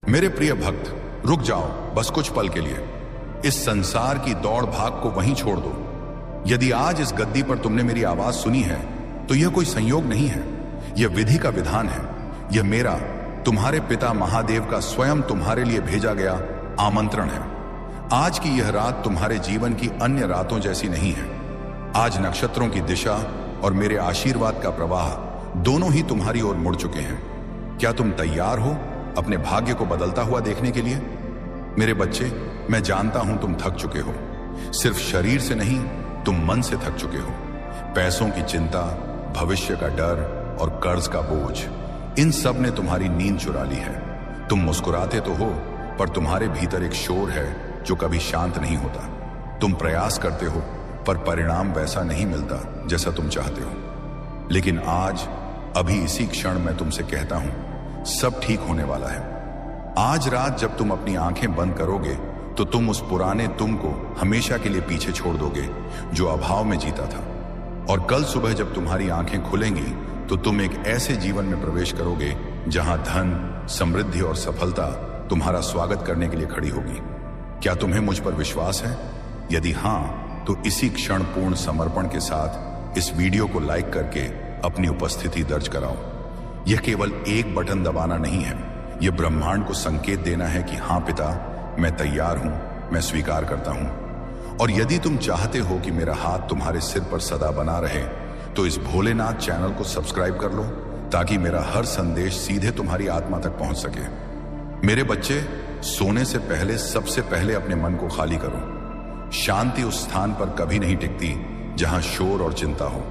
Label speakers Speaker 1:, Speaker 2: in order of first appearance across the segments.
Speaker 1: मेरे प्रिय भक्त, रुक जाओ बस कुछ पल के लिए। इस संसार की दौड़ भाग को वहीं छोड़ दो। यदि आज इस गद्दी पर तुमने मेरी आवाज सुनी है तो यह कोई संयोग नहीं है, यह विधि का विधान है। यह मेरा, तुम्हारे पिता महादेव का स्वयं तुम्हारे लिए भेजा गया आमंत्रण है। आज की यह रात तुम्हारे जीवन की अन्य रातों जैसी नहीं है। आज नक्षत्रों की दिशा और मेरे आशीर्वाद का प्रवाह दोनों ही तुम्हारी ओर मुड़ चुके हैं। क्या तुम तैयार हो अपने भाग्य को बदलता हुआ देखने के लिए? मेरे बच्चे, मैं जानता हूं तुम थक चुके हो। सिर्फ शरीर से नहीं, तुम मन से थक चुके हो। पैसों की चिंता, भविष्य का डर और कर्ज का बोझ, इन सब ने तुम्हारी नींद चुरा ली है। तुम मुस्कुराते तो हो, पर तुम्हारे भीतर एक शोर है जो कभी शांत नहीं होता। तुम प्रयास करते हो, पर परिणाम वैसा नहीं मिलता जैसा तुम चाहते हो। लेकिन आज, अभी इसी क्षण मैं तुमसे कहता हूं, सब ठीक होने वाला है। आज रात जब तुम अपनी आंखें बंद करोगे तो तुम उस पुराने तुम को हमेशा के लिए पीछे छोड़ दोगे जो अभाव में जीता था। और कल सुबह जब तुम्हारी आंखें खुलेंगी तो तुम एक ऐसे जीवन में प्रवेश करोगे जहां धन, समृद्धि और सफलता तुम्हारा स्वागत करने के लिए खड़ी होगी। क्या तुम्हें मुझ पर विश्वास है? यदि हां, तो इसी क्षण पूर्ण समर्पण के साथ इस वीडियो को लाइक करके अपनी उपस्थिति दर्ज कराओ। यह केवल एक बटन दबाना नहीं है, यह ब्रह्मांड को संकेत देना है कि हां पिता, मैं तैयार हूं, मैं स्वीकार करता हूं। और यदि तुम चाहते हो कि मेरा हाथ तुम्हारे सिर पर सदा बना रहे, तो इस भोलेनाथ चैनल को सब्सक्राइब कर लो ताकि मेरा हर संदेश सीधे तुम्हारी आत्मा तक पहुंच सके। मेरे बच्चे, सोने से पहले सबसे पहले अपने मन को खाली करो। शांति उस स्थान पर कभी नहीं टिकती जहां शोर और चिंता हो।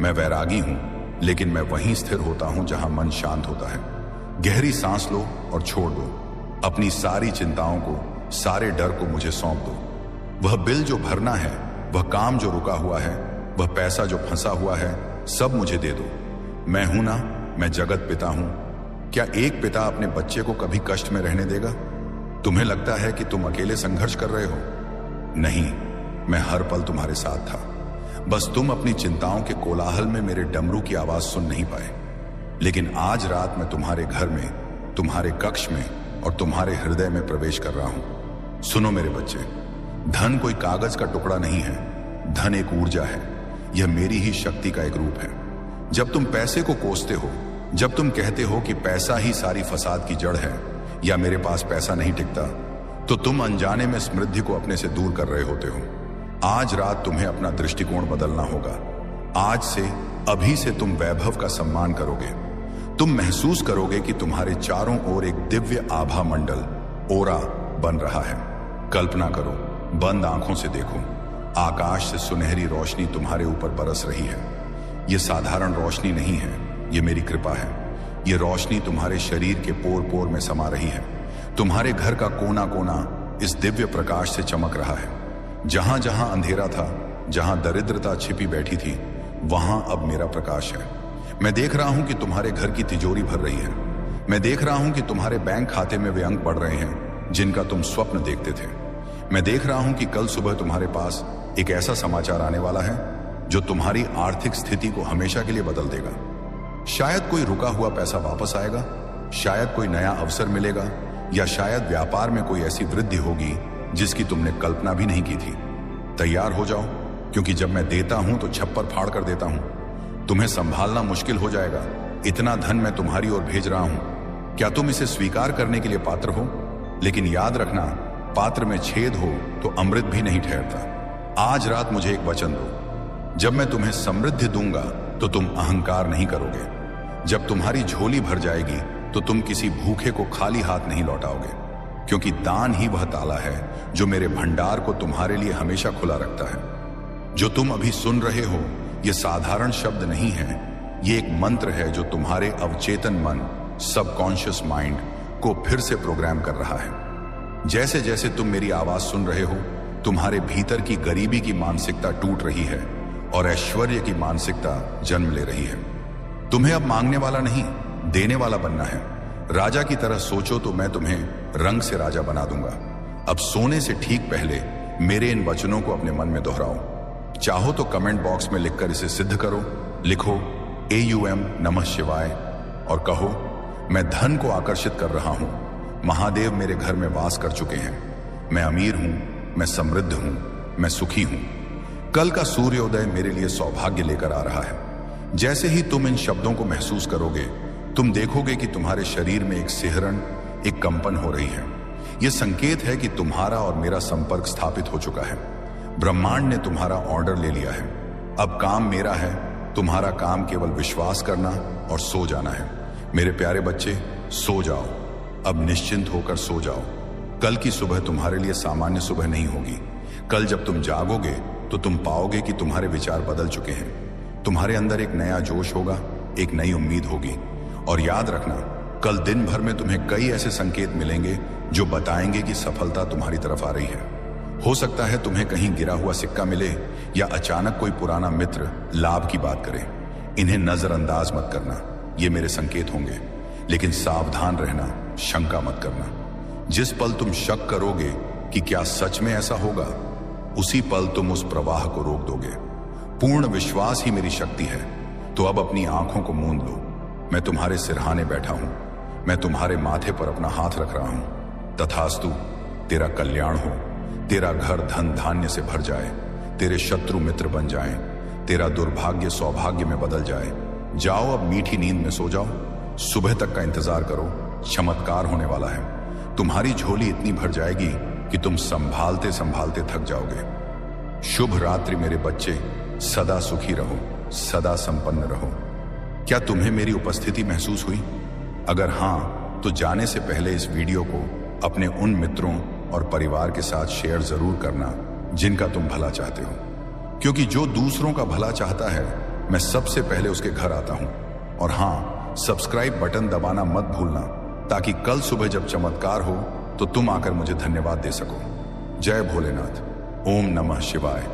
Speaker 1: मैं वैरागी हूं, लेकिन मैं वहीं स्थिर होता हूं जहां मन शांत होता है। गहरी सांस लो और छोड़ दो। अपनी सारी चिंताओं को, सारे डर को मुझे सौंप दो। वह बिल जो भरना है, वह काम जो रुका हुआ है, वह पैसा जो फंसा हुआ है, सब मुझे दे दो। मैं हूं ना, मैं जगत पिता हूं। क्या एक पिता अपने बच्चे को कभी कष्ट में रहने देगा? तुम्हें लगता है कि तुम अकेले संघर्ष कर रहे हो? नहीं, मैं हर पल तुम्हारे साथ था। बस तुम अपनी चिंताओं के कोलाहल में मेरे डमरू की आवाज सुन नहीं पाए। लेकिन आज रात मैं तुम्हारे घर में, तुम्हारे कक्ष में और तुम्हारे हृदय में प्रवेश कर रहा हूं। सुनो मेरे बच्चे, धन कोई कागज का टुकड़ा नहीं है, धन एक ऊर्जा है। यह मेरी ही शक्ति का एक रूप है। जब तुम पैसे को कोसते हो, जब तुम कहते हो कि पैसा ही सारी फसाद की जड़ है या मेरे पास पैसा नहीं टिकता, तो तुम अनजाने में समृद्धि को अपने से दूर कर रहे होते हो। आज रात तुम्हें अपना दृष्टिकोण बदलना होगा। आज से, अभी से तुम वैभव का सम्मान करोगे। तुम महसूस करोगे कि तुम्हारे चारों ओर एक दिव्य आभा मंडल, ओरा बन रहा है। कल्पना करो, बंद आंखों से देखो, आकाश से सुनहरी रोशनी तुम्हारे ऊपर बरस रही है। यह साधारण रोशनी नहीं है, यह मेरी कृपा है। यह रोशनी तुम्हारे शरीर के पोर पोर में समा रही है। तुम्हारे घर का कोना कोना इस दिव्य प्रकाश से चमक रहा है। जहां जहां अंधेरा था, जहां दरिद्रता छिपी बैठी थी, वहां अब मेरा प्रकाश है। मैं देख रहा हूं कि तुम्हारे घर की तिजोरी भर रही है। मैं देख रहा हूं कि तुम्हारे बैंक खाते में वे अंक बढ़ रहे हैं जिनका तुम स्वप्न देखते थे। मैं देख रहा हूं कि कल सुबह तुम्हारे पास एक ऐसा समाचार आने वाला है जो तुम्हारी आर्थिक स्थिति को हमेशा के लिए बदल देगा। शायद कोई रुका हुआ पैसा वापस आएगा, शायद कोई नया अवसर मिलेगा, या शायद व्यापार में कोई ऐसी वृद्धि होगी जिसकी तुमने कल्पना भी नहीं की थी। तैयार हो जाओ, क्योंकि जब मैं देता हूं तो छप्पर फाड़ कर देता हूं। तुम्हें संभालना मुश्किल हो जाएगा। इतना धन मैं तुम्हारी ओर भेज रहा हूं। क्या तुम इसे स्वीकार करने के लिए पात्र हो? लेकिन याद रखना, पात्र में छेद हो तो अमृत भी नहीं ठहरता। आज रात मुझे एक वचन दो। जब मैं तुम्हें समृद्धि दूंगा तो तुम अहंकार नहीं करोगे। जब तुम्हारी झोली भर जाएगी तो तुम किसी भूखे को खाली हाथ नहीं लौटाओगे, क्योंकि दान ही वह ताला है जो मेरे भंडार को तुम्हारे लिए हमेशा खुला रखता है। जो तुम अभी सुन रहे हो, यह साधारण शब्द नहीं है, यह एक मंत्र है जो तुम्हारे अवचेतन मन, सबकॉन्शियस माइंड को फिर से प्रोग्राम कर रहा है। जैसे जैसे तुम मेरी आवाज सुन रहे हो, तुम्हारे भीतर की गरीबी की मानसिकता टूट रही है और ऐश्वर्य की मानसिकता जन्म ले रही है। तुम्हें अब मांगने वाला नहीं, देने वाला बनना है। राजा की तरह सोचो तो मैं तुम्हें रंग से राजा बना दूंगा। अब सोने से ठीक पहले मेरे इन वचनों को अपने मन में दोहराओ। चाहो तो कमेंट बॉक्स में लिखकर इसे सिद्ध करो। लिखो AUM नमः शिवाय और कहो, मैं धन को आकर्षित कर रहा हूं, महादेव मेरे घर में वास कर चुके हैं। मैं अमीर हूं, मैं समृद्ध हूं, मैं सुखी हूं। कल का सूर्योदय मेरे लिए सौभाग्य लेकर आ रहा है। जैसे ही तुम इन शब्दों को महसूस करोगे, तुम देखोगे कि तुम्हारे शरीर में एक सिहरन, एक कंपन हो रही है। यह संकेत है कि तुम्हारा और मेरा संपर्क स्थापित हो चुका है। ब्रह्मांड ने तुम्हारा ऑर्डर ले लिया है। अब काम मेरा है, तुम्हारा काम केवल विश्वास करना और सो जाना है। मेरे प्यारे बच्चे, सो जाओ, अब निश्चिंत होकर सो जाओ। कल की सुबह तुम्हारे लिए सामान्य सुबह नहीं होगी। कल जब तुम जागोगे तो तुम पाओगे कि तुम्हारे विचार बदल चुके हैं। तुम्हारे अंदर एक नया जोश होगा, एक नई उम्मीद होगी। और याद रखना, कल दिन भर में तुम्हें कई ऐसे संकेत मिलेंगे जो बताएंगे कि सफलता तुम्हारी तरफ आ रही है। हो सकता है तुम्हें कहीं गिरा हुआ सिक्का मिले या अचानक कोई पुराना मित्र लाभ की बात करे। इन्हें नजरअंदाज मत करना, ये मेरे संकेत होंगे। लेकिन सावधान रहना, शंका मत करना। जिस पल तुम शक करोगे कि क्या सच में ऐसा होगा, उसी पल तुम उस प्रवाह को रोक दोगे। पूर्ण विश्वास ही मेरी शक्ति है। तो अब अपनी आंखों को मूंद लो। मैं तुम्हारे सिरहाने बैठा हूं। मैं तुम्हारे माथे पर अपना हाथ रख रहा हूं। तथास्तु, तेरा कल्याण हो। तेरा घर धन धान्य से भर जाए। तेरे शत्रु मित्र बन जाएं। तेरा दुर्भाग्य सौभाग्य में बदल जाए। जाओ, अब मीठी नींद में सो जाओ। सुबह तक का इंतजार करो, चमत्कार होने वाला है। तुम्हारी झोली इतनी भर जाएगी कि तुम संभालते संभालते थक जाओगे। शुभ रात्रि मेरे बच्चे। सदा सुखी रहो, सदा संपन्न रहो। क्या तुम्हें मेरी उपस्थिति महसूस हुई? अगर हां, तो जाने से पहले इस वीडियो को अपने उन मित्रों और परिवार के साथ शेयर जरूर करना जिनका तुम भला चाहते हो। क्योंकि जो दूसरों का भला चाहता है, मैं सबसे पहले उसके घर आता हूं। और हां, सब्सक्राइब बटन दबाना मत भूलना, ताकि कल सुबह जब चमत्कार हो तो तुम आकर मुझे धन्यवाद दे सको। जय भोलेनाथ। ओम नमः शिवाय।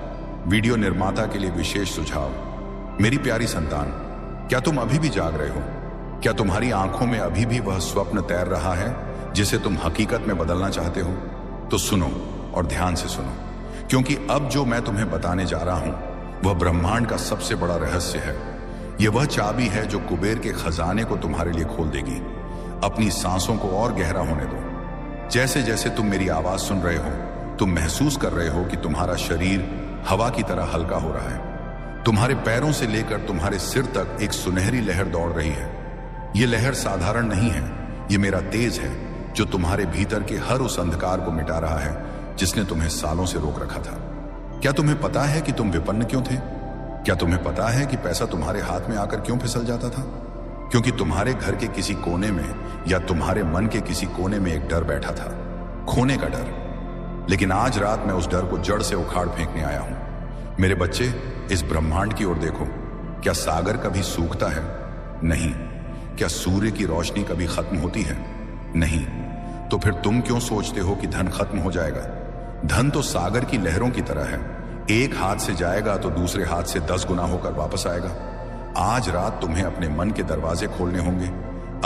Speaker 1: वीडियो निर्माता के लिए विशेष सुझाव। मेरी प्यारी संतान, क्या तुम अभी भी जाग रहे हो? क्या तुम्हारी आंखों में अभी भी वह स्वप्न तैर रहा है जिसे तुम हकीकत में बदलना चाहते हो? तो सुनो, और ध्यान से सुनो, क्योंकि अब जो मैं तुम्हें बताने जा रहा हूं वह ब्रह्मांड का सबसे बड़ा रहस्य है। यह वह चाबी है जो कुबेर के खजाने को तुम्हारे लिए खोल देगी। अपनी सांसों को और गहरा होने दो। जैसे जैसे तुम मेरी आवाज सुन रहे हो, तुम महसूस कर रहे हो कि तुम्हारा शरीर हवा की तरह हल्का हो रहा है। तुम्हारे पैरों से लेकर तुम्हारे सिर तक एक सुनहरी लहर दौड़ रही है। यह लहर साधारण नहीं है, यह मेरा तेज है जो तुम्हारे भीतर के हर उस अंधकार को मिटा रहा है जिसने तुम्हें सालों से रोक रखा था। क्या तुम्हें पता है कि तुम विपन्न क्यों थे? क्या तुम्हें पता है कि पैसा तुम्हारे हाथ में आकर क्यों फिसल जाता था? क्योंकि तुम्हारे घर के किसी कोने में या तुम्हारे मन के किसी कोने में एक डर बैठा था, खोने का डर। लेकिन आज रात मैं उस डर को जड़ से उखाड़ फेंकने आया हूं। मेरे बच्चे, इस ब्रह्मांड की ओर देखो। क्या सागर कभी सूखता है? नहीं। क्या सूर्य की रोशनी कभी खत्म होती है? नहीं। तो फिर तुम क्यों सोचते हो कि धन खत्म हो जाएगा? धन तो सागर की लहरों की तरह है। एक हाथ से जाएगा तो दूसरे हाथ से 10 गुना होकर वापस आएगा। आज रात तुम्हें अपने मन के दरवाजे खोलने होंगे।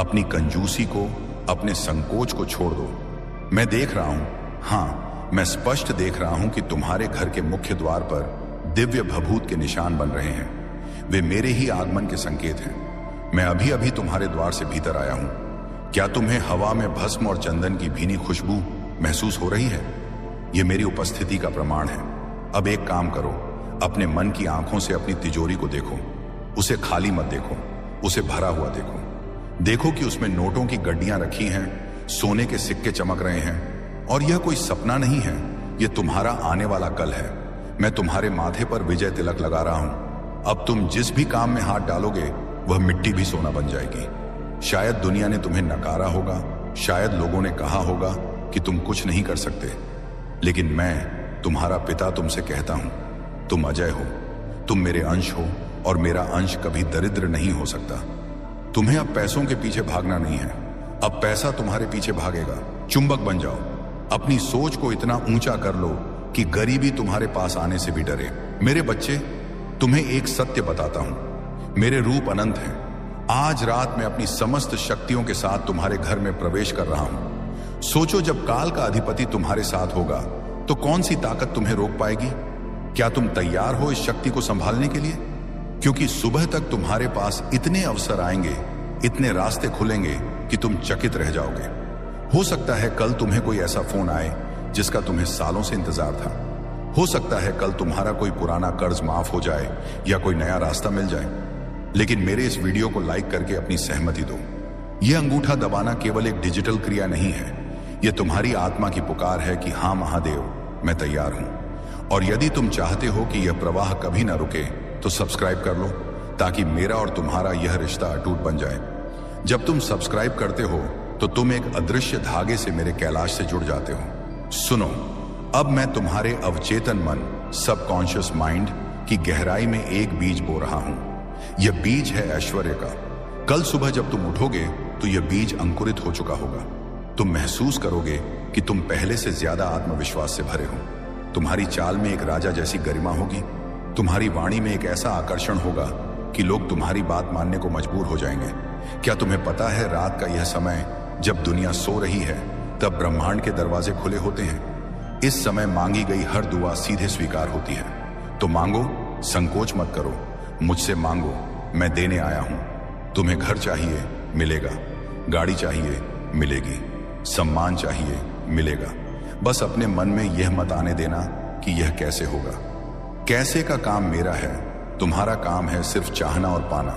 Speaker 1: अपनी कंजूसी को, अपने संकोच को छोड़ दो। मैं देख रहा हूं, हां, मैं स्पष्ट देख रहा हूं कि तुम्हारे घर के मुख्य द्वार पर दिव्य भभूत के निशान बन रहे हैं। वे मेरे ही आगमन के संकेत हैं। मैं अभी अभी तुम्हारे द्वार से भीतर आया हूं। क्या तुम्हें हवा में भस्म और चंदन की भीनी खुशबू महसूस हो रही है? यह मेरी उपस्थिति का प्रमाण है। अब एक काम करो, अपने मन की आंखों से अपनी तिजोरी को देखो। उसे खाली मत देखो, उसे भरा हुआ देखो। देखो कि उसमें नोटों की गड्डियां रखी हैं, सोने के सिक्के चमक रहे हैं। और यह कोई सपना नहीं है, यह तुम्हारा आने वाला कल है। मैं तुम्हारे माथे पर विजय तिलक लगा रहा हूं। अब तुम जिस भी काम में हाथ डालोगे वह मिट्टी भी सोना बन जाएगी। शायद दुनिया ने तुम्हें नकारा होगा, शायद लोगों ने कहा होगा कि तुम कुछ नहीं कर सकते, लेकिन मैं तुम्हारा पिता तुमसे कहता हूं, तुम अजय हो, तुम मेरे अंश हो और मेरा अंश कभी दरिद्र नहीं हो सकता। तुम्हें अब पैसों के पीछे भागना नहीं है, अब पैसा तुम्हारे पीछे भागेगा। चुंबक बन जाओ, अपनी सोच को इतना ऊंचा कर लो कि गरीबी तुम्हारे पास आने से भी डरे। मेरे बच्चे, तुम्हें एक सत्य बताता हूं, मेरे रूप अनंत हैं। आज रात मैं अपनी समस्त शक्तियों के साथ तुम्हारे घर में प्रवेश कर रहा हूं। सोचो, जब काल का अधिपति तुम्हारे साथ होगा तो कौन सी ताकत तुम्हें रोक पाएगी? क्या तुम तैयार हो इस शक्ति को संभालने के लिए? क्योंकि सुबह तक तुम्हारे पास इतने अवसर आएंगे, इतने रास्ते खुलेंगे कि तुम चकित रह जाओगे। हो सकता है कल तुम्हें कोई ऐसा फोन आए जिसका तुम्हें सालों से इंतजार था। हो सकता है कल तुम्हारा कोई पुराना कर्ज माफ हो जाए या कोई नया रास्ता मिल जाए। लेकिन मेरे इस वीडियो को लाइक करके अपनी सहमति दो। यह अंगूठा दबाना केवल एक डिजिटल क्रिया नहीं है, यह तुम्हारी आत्मा की पुकार है कि हाँ महादेव, मैं तैयार हूं। और यदि तुम चाहते हो कि यह प्रवाह कभी ना रुके तो सब्सक्राइब कर लो, ताकि मेरा और तुम्हारा यह रिश्ता अटूट बन जाए। जब तुम सब्सक्राइब करते हो तो तुम एक अदृश्य धागे से मेरे कैलाश से जुड़ जाते हो। सुनो, अब मैं तुम्हारे अवचेतन मन, सबकॉन्शियस माइंड की गहराई में एक बीज बो रहा हूं। यह बीज है ऐश्वर्य का। कल सुबह जब तुम उठोगे तो यह बीज अंकुरित हो चुका होगा। तुम महसूस करोगे कि तुम पहले से ज्यादा आत्मविश्वास से भरे हो। तुम्हारी चाल में एक राजा जैसी गरिमा होगी। तुम्हारी वाणी में एक ऐसा आकर्षण होगा कि लोग तुम्हारी बात मानने को मजबूर हो जाएंगे। क्या तुम्हें पता है, रात का यह समय जब दुनिया सो रही है तब ब्रह्मांड के दरवाजे खुले होते हैं। इस समय मांगी गई हर दुआ सीधे स्वीकार होती है। तो मांगो, संकोच मत करो, मुझसे मांगो, मैं देने आया हूं। तुम्हें घर चाहिए, मिलेगा। गाड़ी चाहिए, मिलेगी। सम्मान चाहिए, मिलेगा। बस अपने मन में यह मत आने देना कि यह कैसे होगा। कैसे का काम मेरा है, तुम्हारा काम है सिर्फ चाहना और पाना।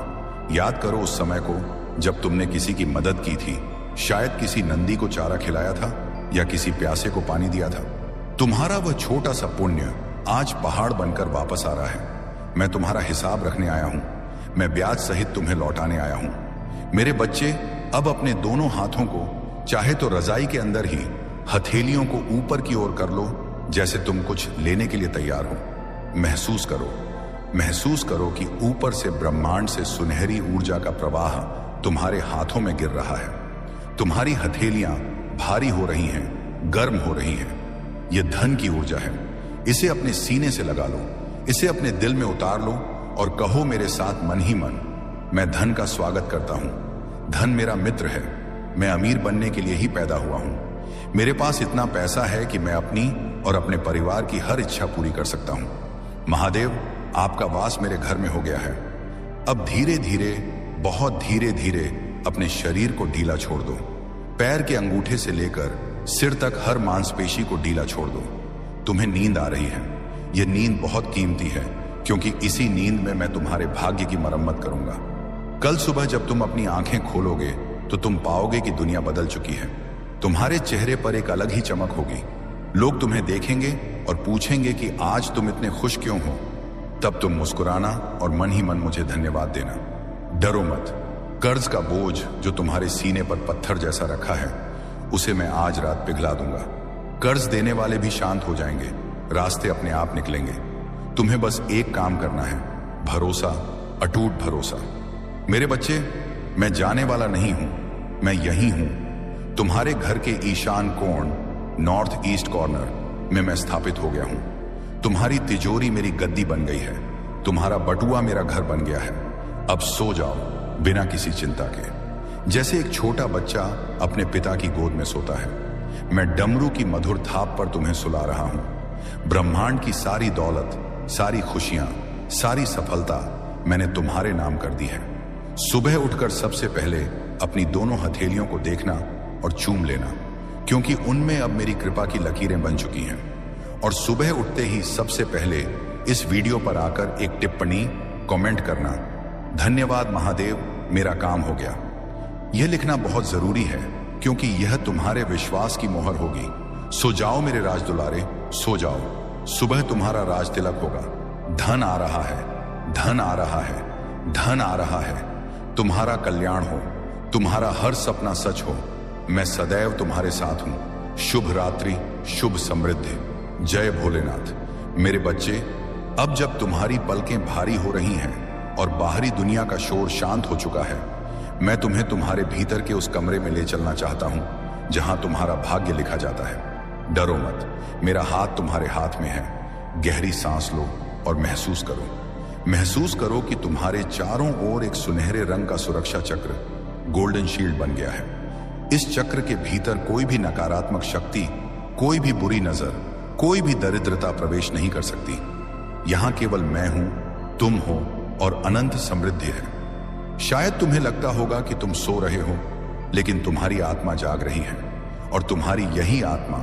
Speaker 1: याद करो उस समय को जब तुमने किसी की मदद की थी। शायद किसी नंदी को चारा खिलाया था या किसी प्यासे को पानी दिया था। तुम्हारा वह छोटा सा पुण्य आज पहाड़ बनकर वापस आ रहा है। मैं तुम्हारा हिसाब रखने आया हूं। मैं ब्याज सहित तुम्हें लौटाने आया हूं। मेरे बच्चे, अब अपने दोनों हाथों को चाहे तो रजाई के अंदर ही हथेलियों को ऊपर की ओर कर लो, जैसे तुम कुछ लेने के लिए तैयार हो। महसूस करो, महसूस करो कि ऊपर से ब्रह्मांड से सुनहरी ऊर्जा का प्रवाह तुम्हारे हाथों में गिर रहा है। तुम्हारी हथेलियां भारी हो रही हैं, गर्म हो रही हैं। यह धन की ऊर्जा है। इसे अपने सीने से लगा लो, इसे अपने दिल में उतार लो और कहो मेरे साथ मन ही मन, मैं धन का स्वागत करता हूं। धन मेरा मित्र है। मैं अमीर बनने के लिए ही पैदा हुआ हूं। मेरे पास इतना पैसा है कि मैं अपनी और अपने परिवार की हर इच्छा पूरी कर सकता हूं। महादेव, आपका वास मेरे घर में हो गया है। अब धीरे धीरे, बहुत धीरे धीरे अपने शरीर को ढीला छोड़ दो। पैर के अंगूठे से लेकर सिर तक हर मांसपेशी को ढीला छोड़ दो। तुम्हें नींद आ रही है। यह नींद बहुत कीमती है, क्योंकि इसी नींद में मैं तुम्हारे भाग्य की मरम्मत करूंगा। कल सुबह जब तुम अपनी आंखें खोलोगे तो तुम पाओगे कि दुनिया बदल चुकी है। तुम्हारे चेहरे पर एक अलग ही चमक होगी। लोग तुम्हें देखेंगे और पूछेंगे कि आज तुम इतने खुश क्यों हो। तब तुम मुस्कुराना और मन ही मन मुझे धन्यवाद देना। डरो मत। कर्ज का बोझ जो तुम्हारे सीने पर पत्थर जैसा रखा है, उसे मैं आज रात पिघला दूंगा। कर्ज देने वाले भी शांत हो जाएंगे, रास्ते अपने आप निकलेंगे। तुम्हें बस एक काम करना है, भरोसा, अटूट भरोसा। मेरे बच्चे, मैं जाने वाला नहीं हूं, मैं यही हूं। तुम्हारे घर के ईशान कोण, नॉर्थ ईस्ट कॉर्नर में मैं स्थापित हो गया हूं। तुम्हारी तिजोरी मेरी गद्दी बन गई है। तुम्हारा बटुआ मेरा घर बन गया है। अब सो जाओ बिना किसी चिंता के, जैसे एक छोटा बच्चा अपने पिता की गोद में सोता है। मैं डमरू की मधुर थाप पर तुम्हें सुला रहा हूं। ब्रह्मांड की सारी दौलत, सारी खुशियां, सारी सफलता मैंने तुम्हारे नाम कर दी है। सुबह उठकर सबसे पहले अपनी दोनों हथेलियों को देखना और चूम लेना, क्योंकि उनमें अब मेरी कृपा की लकीरें बन चुकी हैं। और सुबह उठते ही सबसे पहले इस वीडियो पर आकर एक टिप्पणी, कमेंट करना, धन्यवाद महादेव, मेरा काम हो गया। यह लिखना बहुत जरूरी है, क्योंकि यह तुम्हारे विश्वास की मोहर होगी। सो जाओ मेरे राज दुलारे, सो जाओ। सुबह तुम्हारा राज तिलक होगा। धन आ रहा है, धन आ रहा है, धन आ रहा है। तुम्हारा कल्याण हो, तुम्हारा हर सपना सच हो। मैं सदैव तुम्हारे साथ हूं। शुभ रात्रि, शुभ समृद्धि। जय भोलेनाथ। मेरे बच्चे, अब जब तुम्हारी पलकें भारी हो रही हैं और बाहरी दुनिया का शोर शांत हो चुका है, मैं तुम्हें तुम्हारे भीतर के उस कमरे में ले चलना चाहता हूं जहां तुम्हारा भाग्य लिखा जाता है। डरो मत, मेरा हाथ तुम्हारे हाथ में है। गहरी सांस लो और महसूस करो, महसूस करो कि तुम्हारे चारों ओर एक सुनहरे रंग का सुरक्षा चक्र, गोल्डन शील्ड बन गया है। इस चक्र के भीतर कोई भी नकारात्मक शक्ति, कोई भी बुरी नजर, कोई भी दरिद्रता प्रवेश नहीं कर सकती। यहां केवल मैं हूं, तुम हो और अनंत समृद्धि है। शायद तुम्हें लगता होगा कि तुम सो रहे हो, लेकिन तुम्हारी आत्मा जाग रही है और तुम्हारी यही आत्मा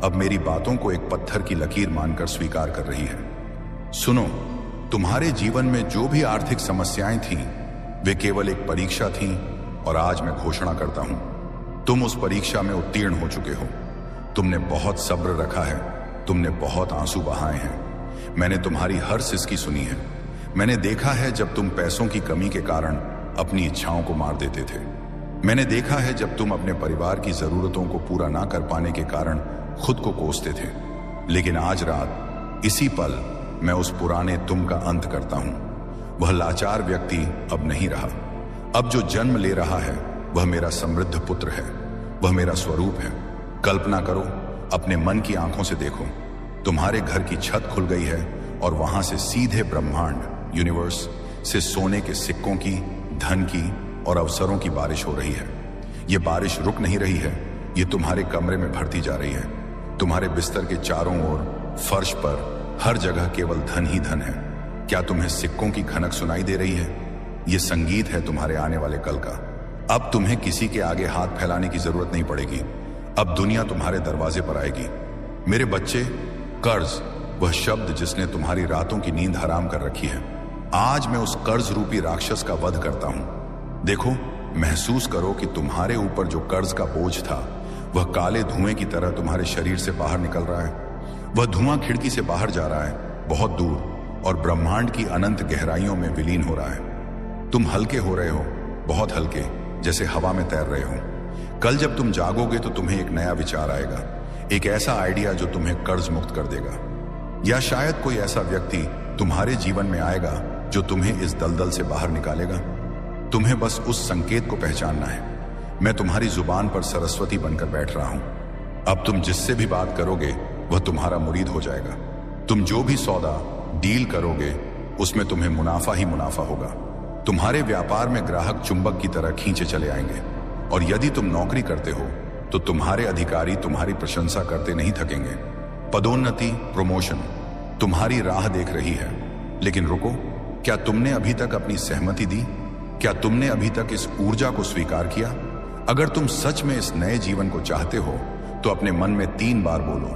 Speaker 1: अब मेरी बातों को एक पत्थर की लकीर मानकर स्वीकार कर रही है। सुनो, तुम्हारे जीवन में जो भी आर्थिक समस्याएं थीं, वे केवल एक परीक्षा थीं और आज मैं घोषणा करता हूं, तुम उस परीक्षा में उत्तीर्ण हो चुके हो। तुमने बहुत सब्र रखा है, तुमने बहुत आंसू बहाए हैं। मैंने तुम्हारी हर सिसकी सुनी है। मैंने देखा है जब तुम पैसों की कमी के कारण अपनी इच्छाओं को मार देते थे। मैंने देखा है जब तुम अपने परिवार की जरूरतों को पूरा ना कर पाने के कारण खुद को कोसते थे। लेकिन आज रात, इसी पल, मैं उस पुराने तुम का अंत करता हूं। वह लाचार व्यक्ति अब नहीं रहा। अब जो जन्म ले रहा है वह मेरा समृद्ध पुत्र है, वह मेरा स्वरूप है। कल्पना करो, अपने मन की आंखों से देखो, तुम्हारे घर की छत खुल गई है और वहां से सीधे ब्रह्मांड, यूनिवर्स से सोने के सिक्कों की, धन की और अवसरों की बारिश हो रही है। यह बारिश रुक नहीं रही है, ये तुम्हारे कमरे में भरती जा रही है। तुम्हारे बिस्तर के चारों ओर, फर्श पर, हर जगह केवल धन ही धन है। क्या तुम्हें सिक्कों की खनक सुनाई दे रही है? यह संगीत है तुम्हारे आने वाले कल का। अब तुम्हें किसी के आगे हाथ फैलाने की जरूरत नहीं पड़ेगी। अब दुनिया तुम्हारे दरवाजे पर आएगी। मेरे बच्चे, कर्ज, वह शब्द जिसने तुम्हारी रातों की नींद हराम कर रखी है, आज मैं उस कर्ज रूपी राक्षस का वध करता हूं। देखो, महसूस करो कि तुम्हारे ऊपर जो कर्ज का बोझ था वह काले धुएं की तरह तुम्हारे शरीर से बाहर निकल रहा है। वह धुआं खिड़की से बाहर जा रहा है, बहुत दूर, और ब्रह्मांड की अनंत गहराइयों में विलीन हो रहा है। तुम हल्के हो रहे हो, बहुत हल्के, जैसे हवा में तैर रहे हो। कल जब तुम जागोगे तो तुम्हें एक नया विचार आएगा, एक ऐसा आइडिया जो तुम्हें कर्ज मुक्त कर देगा। या शायद कोई ऐसा व्यक्ति तुम्हारे जीवन में आएगा जो तुम्हें इस दलदल से बाहर निकालेगा। तुम्हें बस उस संकेत को पहचानना है। मैं तुम्हारी जुबान पर सरस्वती बनकर बैठ रहा हूं। अब तुम जिससे भी बात करोगे वह तुम्हारा मुरीद हो जाएगा। तुम जो भी सौदा, डील करोगे उसमें तुम्हें मुनाफा ही मुनाफा होगा। तुम्हारे व्यापार में ग्राहक चुंबक की तरह खींचे चले आएंगे। और यदि तुम नौकरी करते हो तो तुम्हारे अधिकारी तुम्हारी प्रशंसा करते नहीं थकेंगे। पदोन्नति, प्रमोशन तुम्हारी राह देख रही है। लेकिन रुको, क्या तुमने अभी तक अपनी सहमति दी? क्या तुमने अभी तक इस ऊर्जा को स्वीकार किया? अगर तुम सच में इस नए जीवन को चाहते हो तो अपने मन में 3 बार बोलो,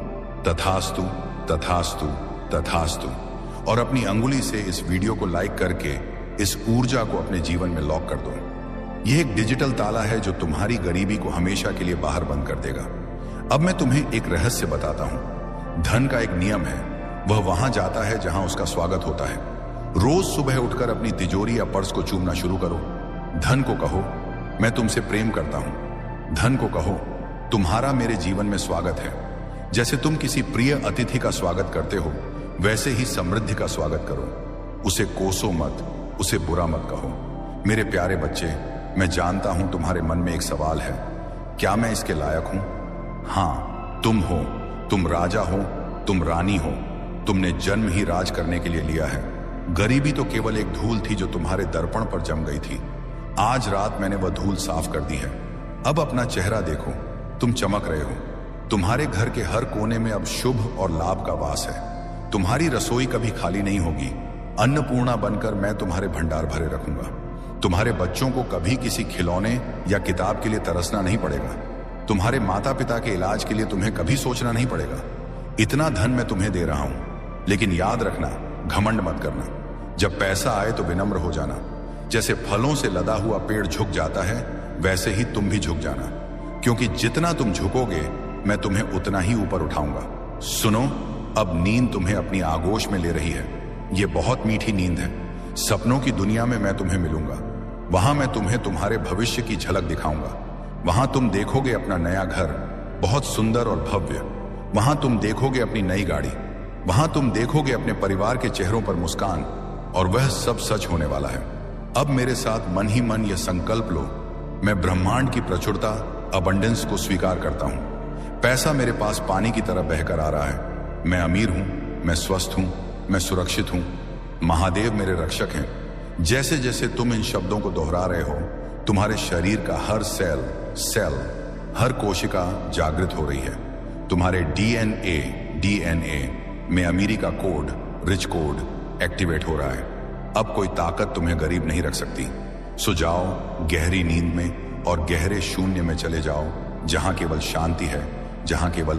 Speaker 1: तथास्तु, तथास्तु, तथास्तु, और अपनी अंगुली से इस वीडियो को लाइक करके इस ऊर्जा को अपने जीवन में लॉक कर दो। यह एक डिजिटल ताला है जो तुम्हारी गरीबी को हमेशा के लिए बाहर बंद कर देगा। अब मैं तुम्हें एक रहस्य बताता हूं। धन का एक नियम है, वह वहां जाता है जहां उसका स्वागत होता है। रोज सुबह उठकर अपनी तिजोरी या पर्स को चूमना शुरू करो। धन को कहो, मैं तुमसे प्रेम करता हूं। धन को कहो, तुम्हारा मेरे जीवन में स्वागत है। जैसे तुम किसी प्रिय अतिथि का स्वागत करते हो, वैसे ही समृद्धि का स्वागत करो। उसे कोसो मत, उसे बुरा मत कहो। मेरे प्यारे बच्चे, मैं जानता हूं तुम्हारे मन में एक सवाल है, क्या मैं इसके लायक हूं? हां, तुम हो। तुम राजा हो, तुम रानी हो। तुमने जन्म ही राज करने के लिए लिया है। गरीबी तो केवल एक धूल थी जो तुम्हारे दर्पण पर जम गई थी। आज रात मैंने वह धूल साफ कर दी है। अब अपना चेहरा देखो, तुम चमक रहे हो। तुम्हारे घर के हर कोने में अब शुभ और लाभ का वास है। तुम्हारी रसोई कभी खाली नहीं होगी। अन्नपूर्णा बनकर मैं तुम्हारे भंडार भरे रखूंगा। तुम्हारे बच्चों को कभी किसी खिलौने या किताब के लिए तरसना नहीं पड़ेगा। तुम्हारे माता पिता के इलाज के लिए तुम्हें कभी सोचना नहीं पड़ेगा। इतना धन मैं तुम्हें दे रहा हूं, लेकिन याद रखना, घमंड मत करना। जब पैसा आए तो विनम्र हो जाना। जैसे फलों से लदा हुआ पेड़ झुक जाता है, वैसे ही तुम भी झुक जाना, क्योंकि जितना तुम झुकोगे मैं तुम्हें उतना ही ऊपर उठाऊंगा। सुनो, अब नींद तुम्हें अपनी आगोश में ले रही है। ये बहुत मीठी नींद है। सपनों की दुनिया में मैं तुम्हें मिलूंगा। वहां मैं तुम्हें तुम्हारे भविष्य की झलक दिखाऊंगा। वहां तुम देखोगे अपना नया घर, बहुत सुंदर और भव्य। वहां तुम देखोगे अपनी नई गाड़ी। वहां तुम देखोगे अपने परिवार के चेहरों पर मुस्कान, और वह सब सच होने वाला है। अब मेरे साथ मन ही मन यह संकल्प लो, मैं ब्रह्मांड की प्रचुरता, अबंडेंस को स्वीकार करता हूं। पैसा मेरे पास पानी की तरह बहकर आ रहा है। मैं अमीर हूं, मैं स्वस्थ हूं, मैं सुरक्षित हूं। महादेव मेरे रक्षक हैं। जैसे जैसे तुम इन शब्दों को दोहरा रहे हो, तुम्हारे शरीर का हर सेल, हर कोशिका जागृत हो रही है। तुम्हारे डीएनए में अमीरी का कोड, रिच कोड एक्टिवेट हो रहा है। अब कोई ताकत तुम्हें गरीब नहीं रख सकती। सो जाओ गहरी नींद में और गहरे शून्य में चले जाओ। जहां केवल शांति है, जहां केवल